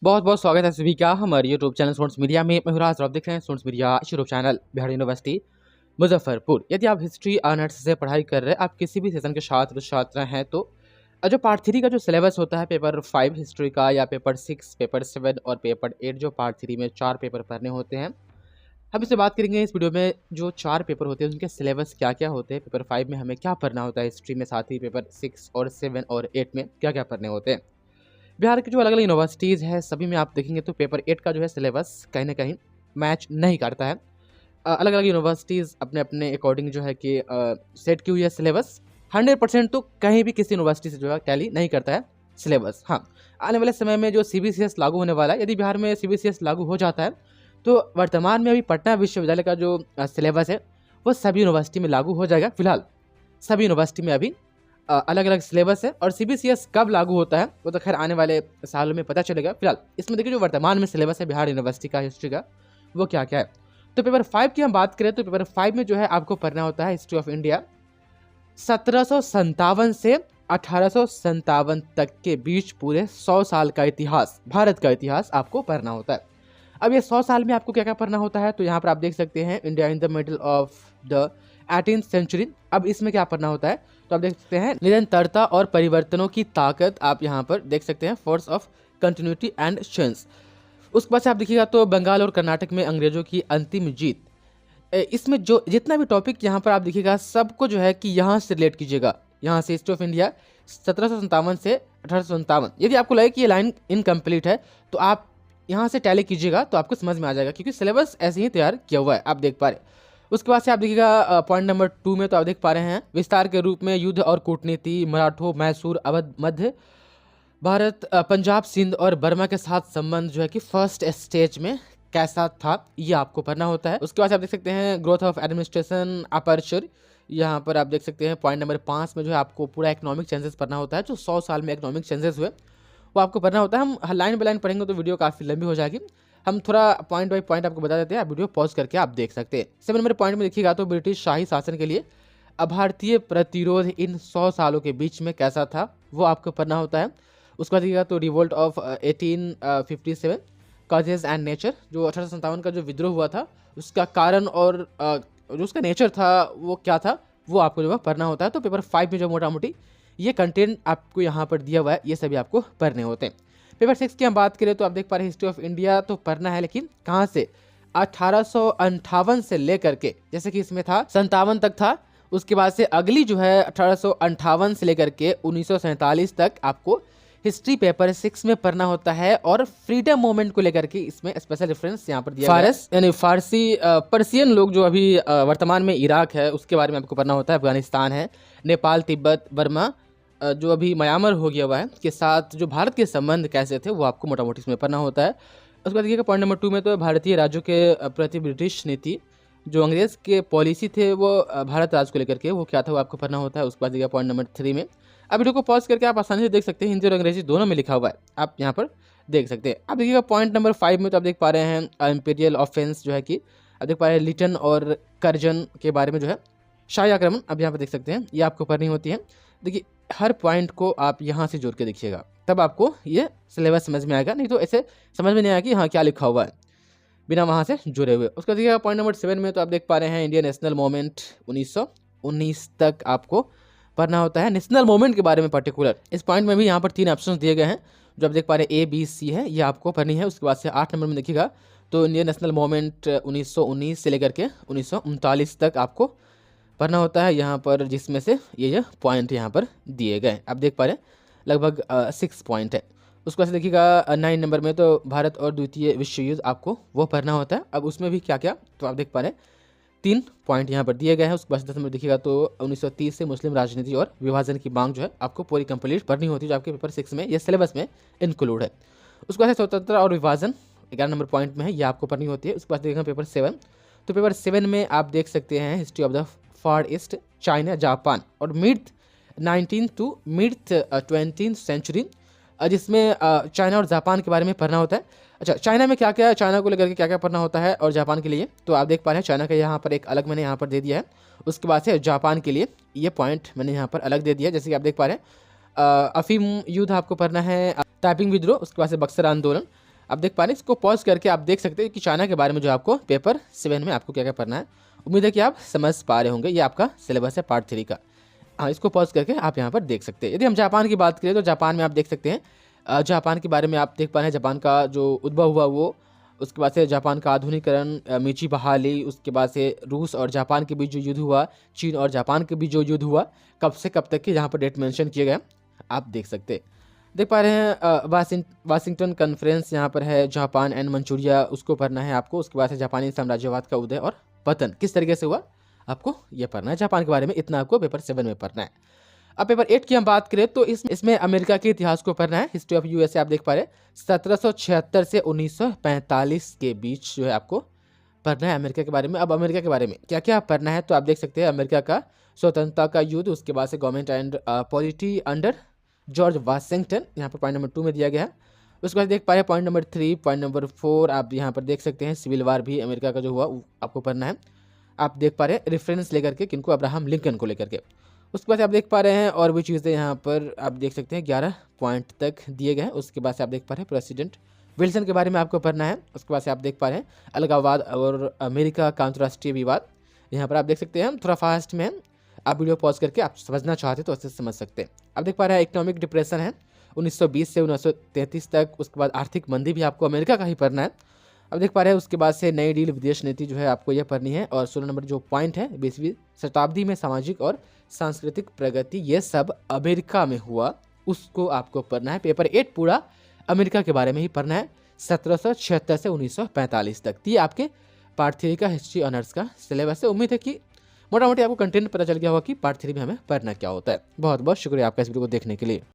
बहुत बहुत स्वागत है सभी का हमारे यूट्यूब चैनल स्टूडेंट्स मीडिया में। मैं राज, आप देख रहे हैं students media YouTube channel Bihar university Muzaffarpur. यदि आप हिस्ट्री ऑनर्स से पढ़ाई कर रहे हैं, आप किसी भी सेशन के छात्र हैं तो जो पार्ट 3 का जो सिलेबस होता है पेपर 5 हिस्ट्री का या पेपर 6, पेपर 7 और पेपर 8, जो पार्ट 3 में 4 पेपर पढ़ने होते हैं, हम इससे बात करेंगे इस वीडियो में। जो 4 पेपर होते हैं उनके सिलेबस क्या क्या होते हैं, पेपर 5 में हमें क्या पढ़ना होता है हिस्ट्री में, साथ ही पेपर 6 और 7 और 8 में क्या क्या पढ़ने होते हैं। बिहार की जो अलग अलग यूनिवर्सिटीज़ है सभी में आप देखेंगे तो पेपर 8 का जो है सिलेबस कहीं ना कहीं मैच नहीं करता है। अलग अलग यूनिवर्सिटीज़ अपने अपने अकॉर्डिंग जो है कि सेट की हुई है सिलेबस। 100% तो कहीं भी किसी यूनिवर्सिटी से जो है टैली नहीं करता है सिलेबस। हाँ, आने वाले समय में जो CBCS लागू होने वाला है, यदि बिहार में CBCS लागू हो जाता है तो वर्तमान में अभी पटना विश्वविद्यालय का जो सिलेबस है वो सभी यूनिवर्सिटी में लागू हो जाएगा। फिलहाल सभी यूनिवर्सिटी में अभी अलग अलग सिलेबस है और CBCS कब लागू होता है वो तो खैर आने वाले सालों में पता चलेगा। फिलहाल इसमें देखिए जो वर्तमान में सिलेबस है बिहार यूनिवर्सिटी का हिस्ट्री का वो क्या क्या है। तो पेपर 5 की हम बात करें तो पेपर 5 में जो है आपको पढ़ना होता है हिस्ट्री ऑफ इंडिया 1757 से 1857 तक के बीच पूरे 100 साल का इतिहास, भारत का इतिहास आपको पढ़ना होता है। अब ये 100 साल में आपको क्या क्या पढ़ना होता है, तो यहाँ पर आप देख सकते हैं India in the middle of the 18th century. अब इसमें क्या पढ़ना होता है, तो आप देख सकते हैं निरंतरता और परिवर्तनों की ताकत, आप यहाँ पर देख सकते हैं force of continuity and change. उसके बाद से आप देखिएगा तो बंगाल और कर्नाटक में अंग्रेजों की अंतिम जीत। इसमें जो जितना भी टॉपिक यहाँ पर आप देखिएगा सबको जो है कि यहाँ से रिलेट कीजिएगा, यहाँ से हिस्ट्री ऑफ इंडिया 1757 से 1857। यदि आपको लगे कि ये लाइन इनकम्प्लीट है तो आप यहाँ से टैली कीजिएगा तो आपको समझ में आ जाएगा, क्योंकि सिलेबस ऐसे ही तैयार किया हुआ है, आप देख पा रहे। उसके बाद से आप देखिएगा पॉइंट नंबर 2 में तो आप देख पा रहे हैं विस्तार के रूप में युद्ध और कूटनीति, मराठों, मैसूर, अवध, मध्य भारत, पंजाब, सिंध और बर्मा के साथ संबंध जो है कि फर्स्ट स्टेज में कैसा था, ये आपको पढ़ना होता है। उसके बाद आप देख सकते हैं ग्रोथ ऑफ एडमिनिस्ट्रेशन अपर्चर, यहाँ पर आप देख सकते हैं पॉइंट नंबर 5 में जो है आपको पूरा इकोनॉमिक चेंजेस पढ़ना होता है। जो 100 साल में इकोनॉमिक चेंजेस हुए वो आपको पढ़ना होता है। हम लाइन बाय लाइन पढ़ेंगे तो वीडियो काफ़ी लंबी हो जाएगी, हम थोड़ा पॉइंट बाय पॉइंट आपको बता देते हैं, आप वीडियो पॉज करके आप देख सकते हैं। 7 नंबर पॉइंट में देखिएगा तो ब्रिटिश शाही शासन के लिए अभारतीय प्रतिरोध इन 100 सालों के बीच में कैसा था वो आपको पढ़ना होता है। उसके बाद देखिएगा तो revolt of 1857 causes and nature, जो 1857 का जो विद्रोह हुआ था उसका कारण और जो उसका नेचर था वो क्या था वो आपको जो है पढ़ना होता है। तो पेपर 5 में जो मोटा मोटी ये कंटेंट आपको यहाँ पर दिया हुआ है ये सभी आपको पढ़ने होते हैं। पेपर 6 की हम बात करें तो आप देख पा रहे हैं हिस्ट्री ऑफ इंडिया तो पढ़ना है, लेकिन कहाँ से, 1858 से लेकर के, जैसे कि इसमें था 57 तक था, उसके बाद से अगली जो है 1858 से लेकर के 1947 तक आपको हिस्ट्री पेपर 6 में पढ़ना होता है। और फ्रीडम मूवमेंट को लेकर के इसमें स्पेशल रेफरेंस यहाँ पर दिया फारस यानी फारसी पर्सियन लोग जो अभी वर्तमान में इराक है उसके बारे में आपको पढ़ना होता है, अफगानिस्तान है, नेपाल, तिब्बत, बर्मा जो अभी म्यांमार हो गया हुआ है के साथ जो भारत के संबंध कैसे थे वो आपको मोटा मोटी इसमें पढ़ना होता है। उसके बाद देखिएगा पॉइंट नंबर 2 में तो भारतीय राज्यों के प्रति ब्रिटिश नीति, जो अंग्रेज के पॉलिसी थे वो भारत राज्य को लेकर के वो क्या था वो आपको पढ़ना होता है। उसके बाद देखिएगा पॉइंट नंबर 3 में, अब वीडियो को पॉज करके आप आसानी से देख सकते हैं, हिंदी और अंग्रेजी दोनों में लिखा हुआ है, आप यहाँ पर देख सकते हैं। अब देखिएगा पॉइंट नंबर 5 में तो आप देख पा रहे हैं इंपीरियल ऑफेंस जो है कि आप देख पा रहे हैं लिटन और कर्जन के बारे में जो है शाही आक्रमण, अब यहाँ पर देख सकते हैं ये आपको पढ़नी होती है। देखिए हर पॉइंट को आप यहाँ से जोड़ के देखिएगा तब आपको ये सिलेबस समझ में आएगा, नहीं तो ऐसे समझ में नहीं आएगा कि हाँ क्या लिखा हुआ है बिना वहाँ से जुड़े हुए। उसका देखिएगा पॉइंट नंबर 7 में तो आप देख पा रहे हैं इंडियन नेशनल मूवमेंट 1919 तक आपको पढ़ना होता है। नेशनल मूवमेंट के बारे में पर्टिकुलर इस पॉइंट में भी यहाँ पर 3 ऑप्शन दिए गए हैं जो आप देख पा रहे हैं ABC है, ये आपको पढ़नी है। उसके बाद से 8 नंबर में देखिएगा तो इंडियन नेशनल मूवमेंट 1919 से लेकर के 1939 तक आपको पढ़ना होता है यहाँ पर, जिसमें से ये पॉइंट यहाँ पर दिए गए आप देख पा रहे हैं लगभग 6 पॉइंट है। उसके बाद से देखिएगा 9 नंबर में तो भारत और द्वितीय विश्व युद्ध आपको वो पढ़ना होता है। अब उसमें भी क्या क्या तो आप देख पा रहे हैं 3 पॉइंट यहाँ पर दिए गए हैं। उसके बाद 10 नंबर देखिएगा तो 1930 से मुस्लिम राजनीति और विभाजन की मांग जो है आपको पूरी कंप्लीट पढ़नी होती है, जो आपके पेपर 6 में ये सिलेबस में इंक्लूड है। उसके बाद स्वतंत्रता और विभाजन 11 नंबर पॉइंट में है, ये आपको पढ़नी होती है। उसके बाद देखिएगा पेपर 7, तो पेपर 7 में आप देख सकते हैं history of the far east, China, Japan और mid 19 to mid 20th century, जिसमें चाइना और जापान के बारे में पढ़ना होता है। अच्छा, चाइना में क्या क्या है, चाइना को लेकर के क्या क्या पढ़ना होता है और जापान के लिए तो आप देख पा रहे हैं चाइना का यहाँ पर एक अलग मैंने यहाँ पर दे दिया है। उसके बाद से जापान के लिए ये पॉइंट मैंने यहाँ पर अलग दे दिया है, जैसे कि आप देख पा रहे हैं अफीम युद्ध आपको पढ़ना है, टाइपिंग विद्रोह, उसके बाद से बक्सर आंदोलन, आप देख पा रहे हैं, इसको पॉज करके आप देख सकते हैं कि चाइना के बारे में जो आपको पेपर 7 में आपको क्या क्या पढ़ना है। उम्मीद है कि आप समझ पा रहे होंगे। ये आपका सिलेबस है पार्ट 3 का। हाँ, इसको पॉज करके आप यहाँ पर देख सकते हैं। यदि हम जापान की बात करें तो जापान में आप देख सकते हैं, जापान के बारे में आप देख पा रहे हैं, जापान का जो उद्भव हुआ वो, उसके बाद से जापान का आधुनिकरण, मीची बहाली, उसके बाद से रूस और जापान के बीच जो युद्ध हुआ, चीन और जापान के बीच जो युद्ध हुआ, कब से कब तक की यहाँ पर डेट मेंशन किए गए आप देख सकते हैं। देख पा रहे हैं वाशिंगटन कॉन्फ्रेंस यहाँ पर है, जापान एंड मंचूरिया, उसको पढ़ना है आपको। उसके बाद से जापानी साम्राज्यवाद का उदय और पतन किस तरीके से हुआ, आपको ये पढ़ना है। जापान के बारे में इतना आपको पेपर 7 में पढ़ना है। अब पेपर 8 की हम बात करें तो इसमें अमेरिका के इतिहास को पढ़ना है। हिस्ट्री ऑफ यूएसए आप देख पा रहे हैं, 1776 से 1945 के बीच जो है आपको पढ़ना है अमेरिका के बारे में। अब अमेरिका के बारे में क्या क्या पढ़ना है तो आप देख सकते हैं, अमेरिका का स्वतंत्रता का युद्ध, उसके बाद से government and polity under George Washington, यहाँ पर पॉइंट नंबर 2 में दिया गया है। उसके बाद देख पा रहे हैं पॉइंट नंबर 3, पॉइंट नंबर 4 आप यहाँ पर देख सकते हैं, सिविल वार भी अमेरिका का जो हुआ आपको पढ़ना है। आप देख पा रहे हैं रेफरेंस लेकर के, किनको, अब्राहम लिंकन को लेकर के। उसके बाद आप देख पा रहे हैं और भी चीज़ें यहाँ पर आप देख सकते हैं, 11 पॉइंट तक दिए गए हैं। उसके बाद से आप देख पा रहे हैं प्रेसिडेंट विल्सन के बारे में आपको पढ़ना है। उसके बाद से आप देख पा रहे हैं अलगाववाद और अमेरिका का अंतर्राष्ट्रीय विवाद, यहाँ पर आप देख सकते हैं। थोड़ा फास्ट में आप वीडियो पॉज करके आप समझना चाहते तो अच्छे से समझ सकते हैं। आप देख पा रहे हैं इकोनॉमिक डिप्रेशन है 1920 से 1933 तक। उसके बाद आर्थिक मंदी भी आपको अमेरिका का ही पढ़ना है। अब देख पा रहे हैं उसके बाद से नई डील विदेश नीति जो है आपको यह पढ़नी है। और 16 नंबर जो पॉइंट है, 20वीं शताब्दी में सामाजिक और सांस्कृतिक प्रगति, ये सब अमेरिका में हुआ, उसको आपको पढ़ना है। पेपर 8 पूरा अमेरिका के बारे में ही पढ़ना है, 1776 से 1945 तक। ये आपके पार्ट 3 का हिस्ट्री ऑनर्स का सिलेबस है। उम्मीद है कि मोटा मोटी आपको कंटेंट पता चल गया होगा कि पार्ट 3 में हमें पढ़ना क्या होता है। बहुत बहुत शुक्रिया आपका इस वीडियो को देखने के लिए।